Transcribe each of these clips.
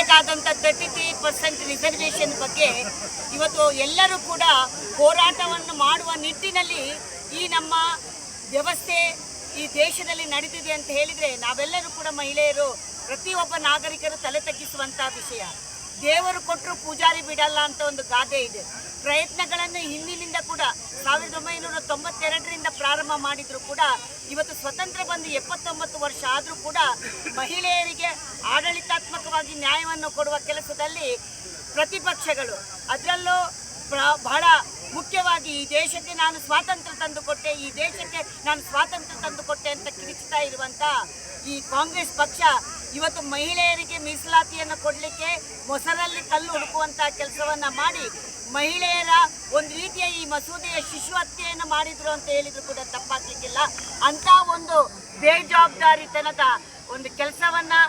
ಕೊಡಬೇಕಾದಂಥ 33% reservation ಬಗ್ಗೆ ಇವತ್ತು ಎಲ್ಲರೂ ಕೂಡ ಹೋರಾಟವನ್ನು ಮಾಡುವ ನಿಟ್ಟಿನಲ್ಲಿ ಈ ನಮ್ಮ ವ್ಯವಸ್ಥೆ ಈ ದೇಶದಲ್ಲಿ ನಡೆದಿದೆ ಅಂತ ಹೇಳಿದರೆ ನಾವೆಲ್ಲರೂ ಕೂಡ ಮಹಿಳೆಯರು ಪ್ರತಿಯೊಬ್ಬ ನಾಗರಿಕರು ತಲೆ ತಗ್ಗಿಸುವಂಥ ವಿಷಯ. ದೇವರು ಕೊಟ್ಟರು ಪೂಜಾರಿ ಬಿಡಲ್ಲ ಅಂತ ಒಂದು ಗಾದೆ ಇದೆ. ಪ್ರಯತ್ನಗಳನ್ನು ಹಿಂದಿನಿಂದ ಕೂಡ 1992ರಿಂದ ಪ್ರಾರಂಭ ಮಾಡಿದ್ರು ಕೂಡ ಇವತ್ತು ಸ್ವತಂತ್ರ ಬಂದು 79 ವರ್ಷ ಆದರೂ ಕೂಡ ಮಹಿಳೆಯರಿಗೆ ಆಡಳಿತಾತ್ಮಕವಾಗಿ ನ್ಯಾಯವನ್ನು ಕೊಡುವ ಕೆಲಸದಲ್ಲಿ ಪ್ರತಿಪಕ್ಷಗಳು, ಅದರಲ್ಲೂ ಬಹಳ ಮುಖ್ಯವಾಗಿ ಈ ದೇಶಕ್ಕೆ ನಾನು ಸ್ವಾತಂತ್ರ್ಯ ತಂದುಕೊಟ್ಟೆ, ಈ ದೇಶಕ್ಕೆ ನಾನು ಸ್ವಾತಂತ್ರ್ಯ ತಂದುಕೊಟ್ಟೆ ಅಂತ ಕಿರಿಚ್ತಾ ಇರುವಂಥ ಈ ಕಾಂಗ್ರೆಸ್ ಪಕ್ಷ ಇವತ್ತು ಮಹಿಳೆಯರಿಗೆ ಮೀಸಲಾತಿಯನ್ನು ಕೊಡಲಿಕ್ಕೆ ಮೊಸರಲ್ಲಿ ಕಲ್ಲು ಹುಡುಕುವಂಥ ಕೆಲಸವನ್ನು ಮಾಡಿ ಮಹಿಳೆಯರ ಒಂದು ರೀತಿಯ ಈ ಮಸೂದೆಯ ಶಿಶು ಹತ್ಯೆಯನ್ನು ಮಾಡಿದ್ರು ಅಂತ ಹೇಳಿದ್ರು ಕೂಡ ತಪ್ಪಾಗಲಿಕ್ಕಿಲ್ಲ. ಅಂಥ ಒಂದು ಬೇಜವಾಬ್ದಾರಿತನದ ಒಂದು ಕೆಲಸವನ್ನು,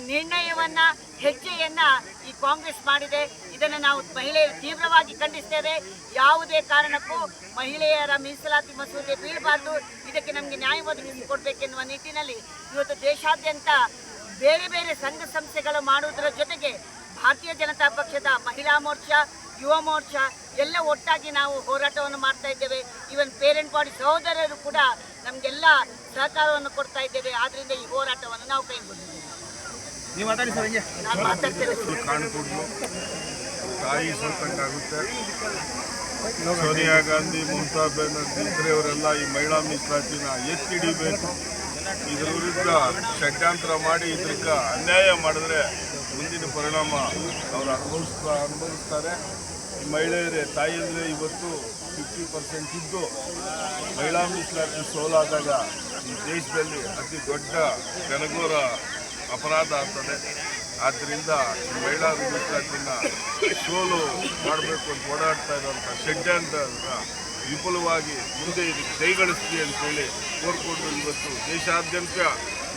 ನಿರ್ಣಯವನ್ನು, ಹೆಜ್ಜೆಯನ್ನು ಈ ಕಾಂಗ್ರೆಸ್ ಮಾಡಿದೆ. ಇದನ್ನು ನಾವು ಮಹಿಳೆಯರು ತೀವ್ರವಾಗಿ ಖಂಡಿಸ್ತೇವೆ. ಯಾವುದೇ ಕಾರಣಕ್ಕೂ ಮಹಿಳೆಯರ ಮೀಸಲಾತಿ ಮಸೂದೆ ಬೀಳಬಾರ್ದು, ಇದಕ್ಕೆ ನಮಗೆ ನ್ಯಾಯ ಒದಗಿಸಿಕೊಡ್ಬೇಕೆನ್ನುವ ನಿಟ್ಟಿನಲ್ಲಿ ಇವತ್ತು ದೇಶಾದ್ಯಂತ ಬೇರೆ ಬೇರೆ ಸಂಘ ಸಂಸ್ಥೆಗಳು ಮಾಡುವುದರ ಜೊತೆಗೆ ಭಾರತೀಯ ಜನತಾ ಪಕ್ಷದ ಮಹಿಳಾ ಮೋರ್ಚಾ, ಯುವ ಮೋರ್ಚಾ ಎಲ್ಲ ಒಟ್ಟಾಗಿ ನಾವು ಹೋರಾಟವನ್ನು ಮಾಡ್ತಾ ಇದ್ದೇವೆ. ಈವನ್ ಪೇರೆಂಟ್ ಬಾಡಿ ಸಹೋದರರು ಕೂಡ ನಮಗೆಲ್ಲ ಸಹಕಾರವನ್ನು ಕೊಡ್ತಾ ಇದ್ದೇವೆ. ಆದ್ದರಿಂದ ಈ ಹೋರಾಟವನ್ನು ನಾವು ಕೈಗೊಂಡಿದ್ದೇವೆ. ನಾನು ಮಾತಾಡ್ತೇನೆ. ತಾಯಿ ಸೋತಂಗಾಗುತ್ತೆ. ಸೋನಿಯಾ ಗಾಂಧಿ, ಮಮತಾ ಬ್ಯಾನರ್ಜಿ ಇವರೆಲ್ಲ ಈ ಮಹಿಳಾ ಮೀಸಲಾತಿನ ಎತ್ತಿ ಹಿಡಿಬೇಕು. ಇದರ ವಿರುದ್ಧ ಷಡ್ಯಂತ್ರ ಮಾಡಿ ಇದಕ್ಕೆ ಅನ್ಯಾಯ ಮಾಡಿದ್ರೆ ಮುಂದಿನ ಪರಿಣಾಮ ಅವರು ಅನುಭವಿಸ್ತಾರೆ. ಮಹಿಳೆಯರೇ ತಾಯಿಯಂದರೆ ಇವತ್ತು 50% ಇದ್ದು ಮಹಿಳಾ ಮೀಸಲಾತಿ ಸೋಲಾದಾಗ ಈ ದೇಶದಲ್ಲಿ ಅತಿ ದೊಡ್ಡ ಘನಘೋರ ಅಪರಾಧ ಆಗ್ತದೆ. ಆದ್ದರಿಂದ ಮಹಿಳಾ ಮೀಸಲಾತಿನ ಸೋಲು ಮಾಡಬೇಕು ಅಂತ ಓಡಾಡ್ತಾ ಇರುವಂಥ ಷಡ್ಯಂತ್ರ ವಿಪುಲವಾಗಿ ಮುಂದೆ ಇದಕ್ಕೆ ಕೈಗಳಿಸ್ಲಿ ಅಂತೇಳಿ ಕೋರ್ಕೊಂಡು ಇವತ್ತು ದೇಶಾದ್ಯಂತ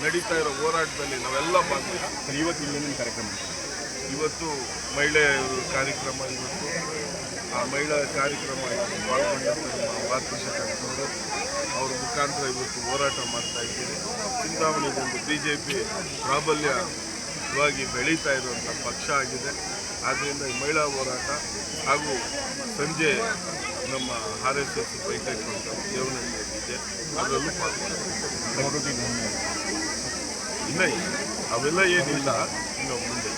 ನಡೀತಾ ಇರೋ ಹೋರಾಟದಲ್ಲಿ ನಾವೆಲ್ಲ ಭಾಗವಹಿಸ್ತೀವಿ. ಇವತ್ತು ಏನೇನು ಕಾರ್ಯಕ್ರಮ? ಇವತ್ತು ಮಹಿಳೆಯರು ಕಾರ್ಯಕ್ರಮ, ಇವತ್ತು ಆ ಮಹಿಳಾ ಕಾರ್ಯಕ್ರಮ ಪಾಲ್ಗೊಂಡಂಥ ನಮ್ಮ ಭಾರತೀಯ ಅವ್ರ ಮುಖಾಂತರ ಇವತ್ತು ಹೋರಾಟ ಮಾಡ್ತಾ ಇದ್ದೀವಿ. ಚಿಂತಾಮಣಿಗೊಂದು BJP ಪ್ರಾಬಲ್ಯವಾಗಿ ಬೆಳೀತಾ ಇರುವಂಥ ಪಕ್ಷ ಆಗಿದೆ. ಆದ್ದರಿಂದ ಈ ಮಹಿಳಾ ಹೋರಾಟ ಹಾಗೂ ಸಂಜೆ ನಮ್ಮ RSS ಬೈಠಕ್ ಅಂತ ದೇವನಹಳ್ಳಿಯಲ್ಲಿದೆ, ಅದರಲ್ಲೂ ಪಾಲ್ಗೊಂಡು ಇಲ್ಲ ಅವೆಲ್ಲ ಏನಿಲ್ಲ ಇನ್ನು ಮುಂದೆ.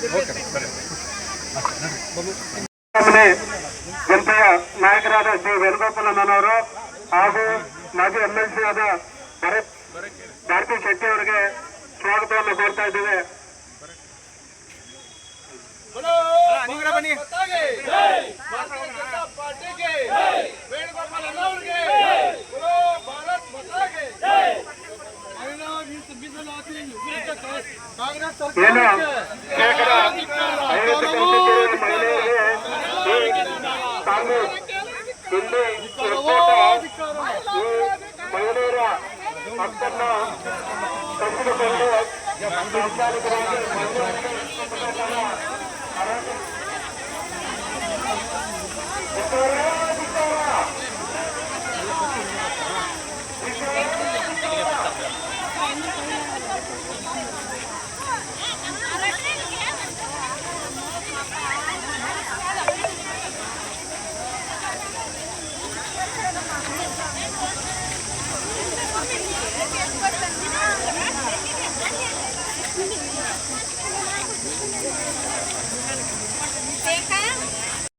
ಜನತೆಯ ನಾಯಕರಾದ ಶ್ರೀ ವೇಣುಗೋಪಾಲ ಮೇನವರು ಹಾಗೂ ಮಾಜಿ MLC ಆದ ಭಾರತಿ ಶೆಟ್ಟಿ ಅವರಿಗೆ ಸ್ವಾಗತವನ್ನು ಕೋರ್ತಾ ಇದ್ದೇವೆ. ಏನು